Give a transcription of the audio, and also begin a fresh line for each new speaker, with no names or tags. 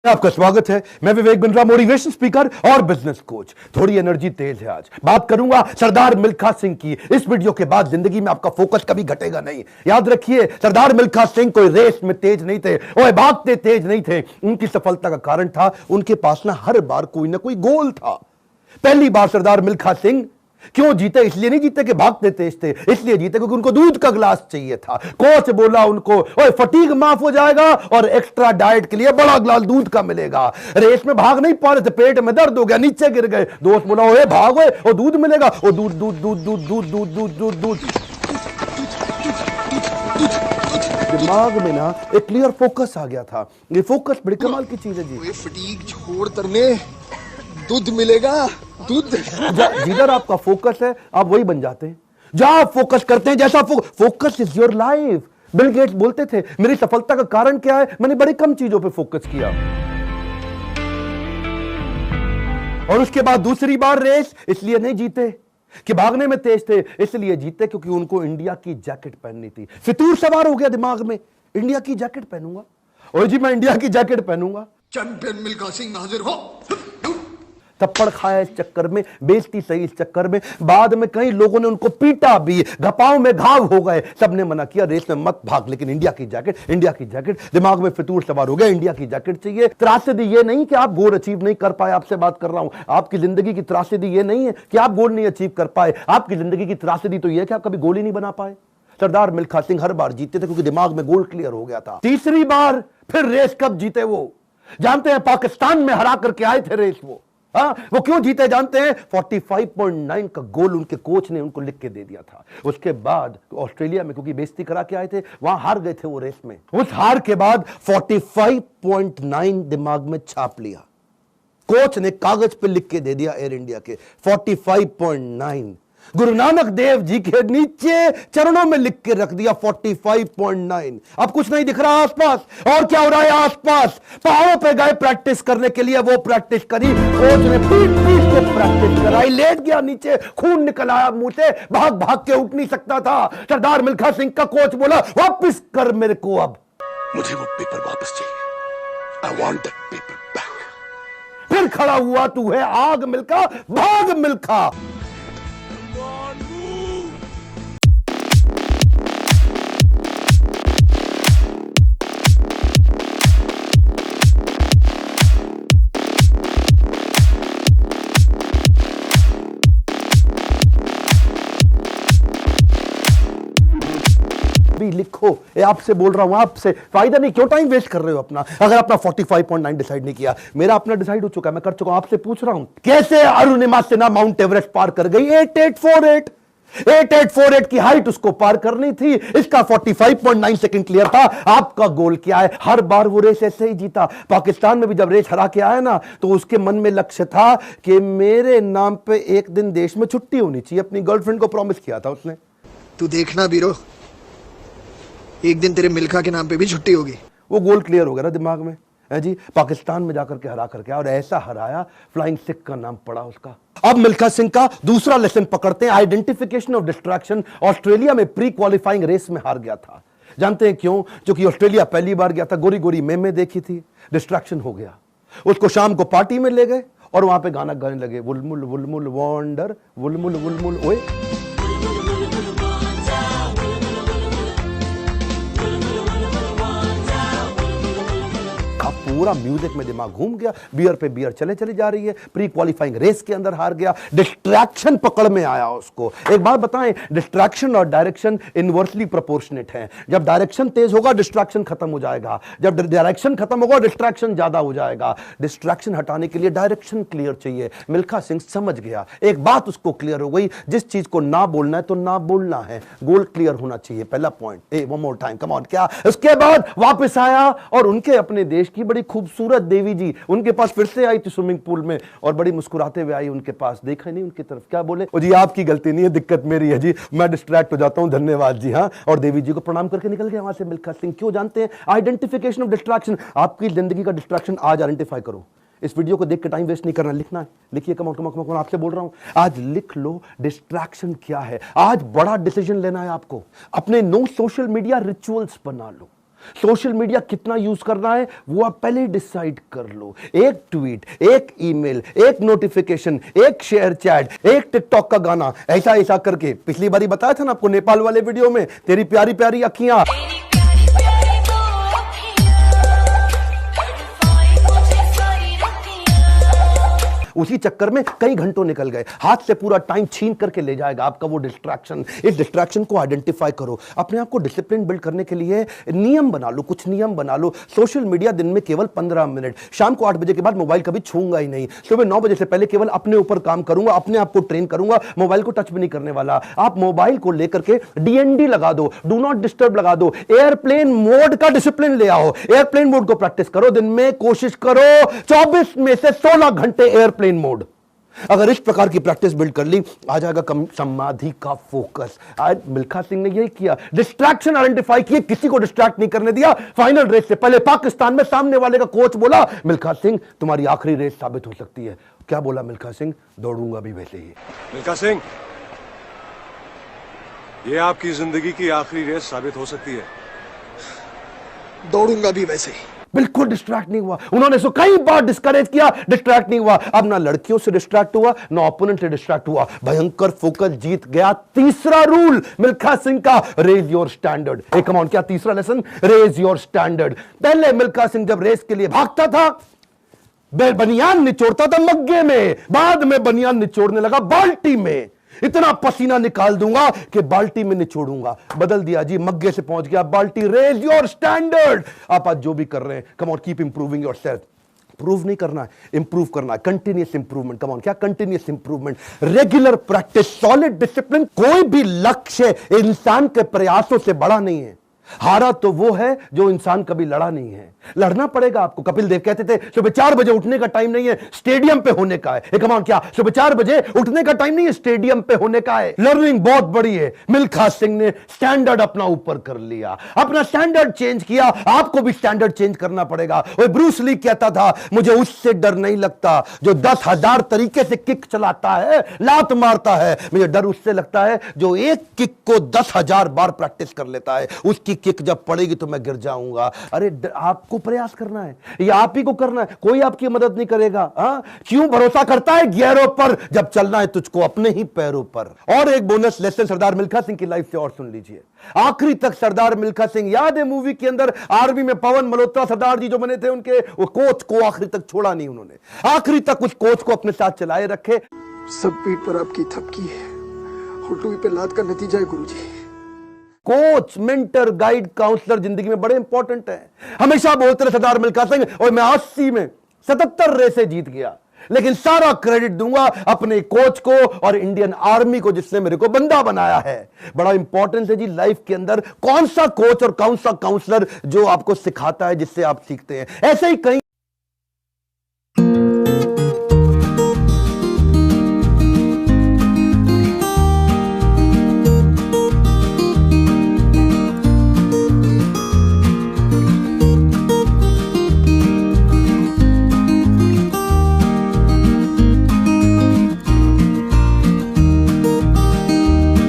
आपका स्वागत है। मैं विवेक बिंद्रा, मोटिवेशन स्पीकर और बिजनेस कोच। थोड़ी एनर्जी तेज है। आज बात करूंगा सरदार मिल्खा सिंह की। इस वीडियो के बाद जिंदगी में आपका फोकस कभी घटेगा नहीं। याद रखिए, सरदार मिल्खा सिंह कोई रेस में तेज नहीं थे, वो भागते तेज नहीं थे। उनकी सफलता का कारण था उनके पास ना हर बार कोई ना कोई गोल था। पहली बार सरदार मिल्खा सिंह क्यों जीते? इसलिए नहीं जीते कि भागते तेज थे, इसलिए जीते क्योंकि उनको दूध का गिलास चाहिए था। कोच बोला उनको, ओए फटीग माफ हो जाएगा और एक्स्ट्रा डाइट के लिए बड़ा गिलास दूध का मिलेगा। रेस में भाग नहीं पा रहे थे, पेट में दर्द हो गया, नीचे गिर गए। दोस्त बोला, ओए भागो और दूध मिलेगा। और दूध दूध दूध दूध दूध दूध दूध दूध दूध दिमाग में ना एक क्लियर फोकस आ गया था। ये फोकस बड़ी कमाल की चीज है जी।
फटीग छोड़ तरने दूध मिलेगा, दूध।
जिधर आपका फोकस है आप वही बन जाते हैं। जहां आप फोकस करते हैं, जैसा focus is your life. Bill Gates बोलते थे, मेरी सफलता का कारण क्या है? मैंने बड़ी कम चीजों पे फोकस किया। और उसके बाद दूसरी बार रेस इसलिए नहीं जीते कि भागने में तेज थे, इसलिए जीते क्योंकि उनको इंडिया की जैकेट पहननी थी। फितूर सवार हो गया दिमाग में, इंडिया की जैकेट पहनूंगा। और जी मैं इंडिया की जैकेट पहनूंगा।
चैंपियन मिल्खा सिंह हाजिर हो।
थप्पड़ खाया इस चक्कर में, बेइज्जती सही इस चक्कर में। बाद में कई लोगों ने उनको पीटा भी, घपाव में घाव हो गए। सबने मना किया, रेस में मत भाग, लेकिन इंडिया की जैकेट, इंडिया की जैकेट। दिमाग में फितूर सवार हो गया, इंडिया की जैकेट चाहिए। त्रासदी ये नहीं कि आप गोल अचीव नहीं कर पाए, आपसे बात कर रहा हूं। आपकी जिंदगी की त्रासदी ये नहीं है कि आप गोल नहीं अचीव कर पाए। आपकी जिंदगी की त्रासदी तो यह है कि आप कभी गोल ही नहीं बना पाए। सरदार मिल्खा सिंह हर बार जीते थे क्योंकि दिमाग में गोल क्लियर हो गया था। तीसरी बार फिर रेस कब जीते वो जानते हैं? पाकिस्तान में हरा करके आए थे रेस वो। वो क्यों जीते जानते हैं? 45.9 का गोल उनके कोच ने उनको लिख के दे दिया था। उसके बाद ऑस्ट्रेलिया में क्योंकि बेइज्जती करा के आए थे, वहां हार गए थे वो रेस में। उस हार के बाद 45.9 दिमाग में छाप लिया। कोच ने कागज पे लिख के दे दिया एयर इंडिया के 45.9। गुरु नानक देव जी के नीचे चरणों में लिख के रख दिया 45.9। अब कुछ नहीं दिख रहा आसपास। और क्या हो रहा है आसपास? पहाड़ों पे गए प्रैक्टिस करने के लिए, वो प्रैक्टिस करी। कोच ने पीट पीट के प्रैक्टिस कराई। लेट गया नीचे, खून निकल आया मुंह से, भाग भाग के उठ नहीं सकता था। सरदार मिल्खा सिंह का कोच बोला, वापस कर मेरे को, अब
मुझे वो पेपर वापस चाहिए। I want that paper back।
फिर खड़ा हुआ, तू है आग मिल्खा, भाग मिल्खा। भी लिखो, ये आपसे बोल रहा हूं, आपसे। फायदा नहीं, क्यों टाइम वेस्ट कर रहे हो अपना? अगर अपना 45.9 डिसाइड नहीं किया, मेरा अपना डिसाइड हो चुका है, मैं कर चुका हूं। आपसे पूछ रहा हूं, कैसे अरुणिमा सिन्हा माउंट एवरेस्ट पार कर गई? 8848 की हाइट उसको पार करनी थी। इसका 45.9 सेकंड क्लियर था। आपका गोल क्या है? हर बार वो रेस ऐसे ही जीता। पाकिस्तान में भी जब रेस हरा के आया ना, तो उसके मन में लक्ष्य था कि मेरे नाम पे एक दिन देश में छुट्टी होनी चाहिए। अपनी गर्लफ्रेंड को प्रॉमिस किया था उसने।
तू देखना बीरो, एक दिन तेरे मिल्खा के नाम पे भी छुट्टी होगी।
वो गोल क्लियर हो गया ना दिमाग में, है जी। पाकिस्तान में जाकर के हरा करके और ऐसा हराया, फ्लाइंग सिख का नाम पड़ा उसका। अब मिल्खा सिंह का दूसरा लेसन पकड़ते हैं, आइडेंटिफिकेशन ऑफ डिस्ट्रैक्शन। ऑस्ट्रेलिया में प्री क्वालिफाइंग रेस में हार गया था। जानते हैं क्यों? क्योंकि ऑस्ट्रेलिया पहली बार गया था, गोरी गोरी मेमे देखी थी, डिस्ट्रैक्शन हो गया। उसको शाम को पार्टी में ले गए और वहां पे गाना गाने लगे, वुलमुल वुलमुल वॉन्डर, वुलमुल वुलमुल ओए। पूरा म्यूजिक में दिमाग घूम गया, बियर पे बियर चले चली जा रही है। प्री क्वालिफाइंग रेस के अंदर हार गया, डिस्ट्रैक्शन पकड़ में आया उसको। एक बात बताएं, डिस्ट्रैक्शन और डायरेक्शन इनवर्सली प्रोपोर्शनेट है। जब डायरेक्शन तेज होगा, डिस्ट्रैक्शन खत्म हो जाएगा। जब डायरेक्शन खत्म होगा, डिस्ट्रैक्शन ज्यादा हो जाएगा। डिस्ट्रैक्शन हटाने के लिए डायरेक्शन क्लियर चाहिए। मिल्खा सिंह समझ गया, एक बात उसको क्लियर हो गई, जिस चीज को ना बोलना है तो ना बोलना है। गोल क्लियर होना चाहिए, पहला point. One more time, come on. क्या उसके बाद वापस आया और उनके अपने देश की बड़ी खूबसूरत देवी जी उनके पास फिर से आई थी स्विमिंग पूल में, और बड़ी मुस्कुराते हुए आई उनके पास। देखा नहीं उनकी तरफ, क्या बोले? ओ जी आपकी गलती नहीं है, दिक्कत मेरी है जी, मैं डिस्ट्रैक्ट हो जाता हूं, धन्यवाद जी। हाँ, और देवी जी को प्रणाम करके निकल गया वहां से मिल्खा सिंह। क्यों जानते हैं? Identification of distraction. आपकी जिंदगी का डिस्ट्रैक्शन आज आइडेंटिफाई करो। इस वीडियो को देख के टाइम वेस्ट नहीं करना, लिखना है, लिखिए। कम ऑन आपसे बोल रहा हूं, आज लिख लो डिस्ट्रैक्शन क्या है। आज बड़ा डिसीजन लेना है आपको। अपने नो सोशल मीडिया रिचुअल्स बना लो। सोशल मीडिया कितना यूज करना है वो आप पहले ही डिसाइड कर लो। एक ट्वीट, एक ईमेल, एक नोटिफिकेशन, एक शेयर चैट, एक टिकटॉक का गाना, ऐसा ऐसा करके। पिछली बारी बताया था ना आपको नेपाल वाले वीडियो में, तेरी प्यारी प्यारी अखियां, उसी चक्कर में कई घंटों निकल गए, हाथ से पूरा टाइम छीन करके ले जाएगा आपका वो डिस्ट्रैक्शन। इस डिस्ट्रैक्शन को आइडेंटिफाई करो, अपने आप को डिसिप्लिन बिल्ड करने के लिए नियम बना लो, कुछ नियम बना लो। सोशल मीडिया दिन में केवल 15 मिनट, शाम को 8 बजे के बाद मोबाइल कभी छूंगा ही नहीं, सुबह 9 बजे से पहले केवल अपने ऊपर काम करूंगा, अपने आप को ट्रेन करूंगा, मोबाइल को टच भी नहीं करने वाला। आप मोबाइल को लेकर के डीएनडी लगा दो, डू नॉट डिस्टर्ब लगा दो, एयरप्लेन मोड का डिसिप्लिन ले आओ, एयरप्लेन मोड को प्रैक्टिस करो। दिन में कोशिश करो 24 में से 16 घंटे एयरप्लेन मोड। अगर इस प्रकार की प्रैक्टिस बिल्ड कर ली, आ जाएगा कम समाधि का फोकस। आज मिल्खा सिंह ने यही किया, डिस्ट्रैक्शन आइडेंटिफाई किए, किसी को डिस्ट्रैक्ट नहीं करने दिया। फाइनल रेस से पहले पाकिस्तान में सामने वाले का कोच बोला, मिल्खा सिंह तुम्हारी आखिरी रेस साबित हो सकती है। क्या बोला मिल्खा सिंह? दौड़ूंगा भी वैसे ही।
मिल्खा सिंह, यह आपकी जिंदगी की आखिरी रेस साबित हो सकती है।
दौड़ूंगा भी वैसे ही।
बिल्कुल डिस्ट्रैक्ट नहीं हुआ। उन्होंने सो कई बार डिस्करेज किया, डिस्ट्रैक्ट नहीं हुआ। अब ना लड़कियों से डिस्ट्रैक्ट हुआ, ना ओपोनेंट से डिस्ट्रैक्ट हुआ। भयंकर फोकस, जीत गया। तीसरा रूल मिल्खा सिंह का, रेज योर स्टैंडर्ड। एक कम ऑन, क्या तीसरा लेसन? Raise your standard. पहले मिल्खा सिंह जब रेस के लिए भागता था, बनियान निचोड़ता था मग्गे में, बाद में बनियान निचोड़ने लगा बाल्टी में। इतना पसीना निकाल दूंगा कि बाल्टी में निचोड़ूंगा। बदल दिया जी, मग्गे से पहुंच गया बाल्टी। Raise your standard. आप आज जो भी कर रहे हैं, come on, keep improving yourself. Prove नहीं करना है, इंप्रूव करना है। Continuous improvement. कम ऑन, क्या continuous improvement? Regular practice, solid discipline. कोई भी लक्ष्य इंसान के प्रयासों से बड़ा नहीं है। हारा तो वो है जो इंसान कभी लड़ा नहीं है। लड़ना पड़ेगा आपको। कपिल देव कहते थे सुबह 4 बजे उठने का टाइम नहीं है, स्टेडियम पे होने का है। कमान, क्या सुबह 4 बजे उठने का टाइम नहीं है, स्टेडियम पे होने का है। लर्निंग बहुत बड़ी है। मिल्खा सिंह ने स्टैंडर्ड अपना ऊपर कर लिया, अपना स्टैंडर्ड चेंज किया। आपको भी स्टैंडर्ड चेंज करना पड़ेगा। वो ब्रूस ली कहता था, मुझे उससे डर नहीं लगता जो 10,000 तरीके से किक चलाता है, लात मारता है। मुझे डर उससे लगता है जो एक किक को 10,000 बार प्रैक्टिस कर लेता है। उसकी किक जब पड़ेगी तो मैं गिर जाऊंगा। अरे आपको प्रयास करना है, ये आप ही को करना है, कोई आपकी मदद नहीं करेगा। क्यों भरोसा करता है गियरों पर जब चलना है तुझको अपने ही पैरों पर। और एक बोनस लेसन सरदार मिल्खा सिंह की लाइफ से और सुन लीजिए। आखिरी तक सरदार मिल्खा सिंह, याद है मूवी के अंदर आर्मी में पवन मल्होत्रा सरदार जी जो बने थे, उनके वो कोच को आखिरी तक छोड़ा नहीं उन्होंने। आखिरी तक उस कोच को अपने साथ चलाए रखे।
सब पीठ पर आपकी थपकी है, हुटुई पे लात का नतीजा है गुरुजी।
कोच, मेंटर, गाइड, काउंसलर जिंदगी में बड़े इंपॉर्टेंट है। हमेशा बोलते रहे सरदार मिल्खा सिंह, और मैं 80 में 77 रेसे जीत गया, लेकिन सारा क्रेडिट दूंगा अपने कोच को और इंडियन आर्मी को जिसने मेरे को बंदा बनाया है। बड़ा इंपॉर्टेंट है जी लाइफ के अंदर कौन सा कोच और कौन सा काउंसलर जो आपको सिखाता है, जिससे आप सीखते हैं। ऐसे ही कई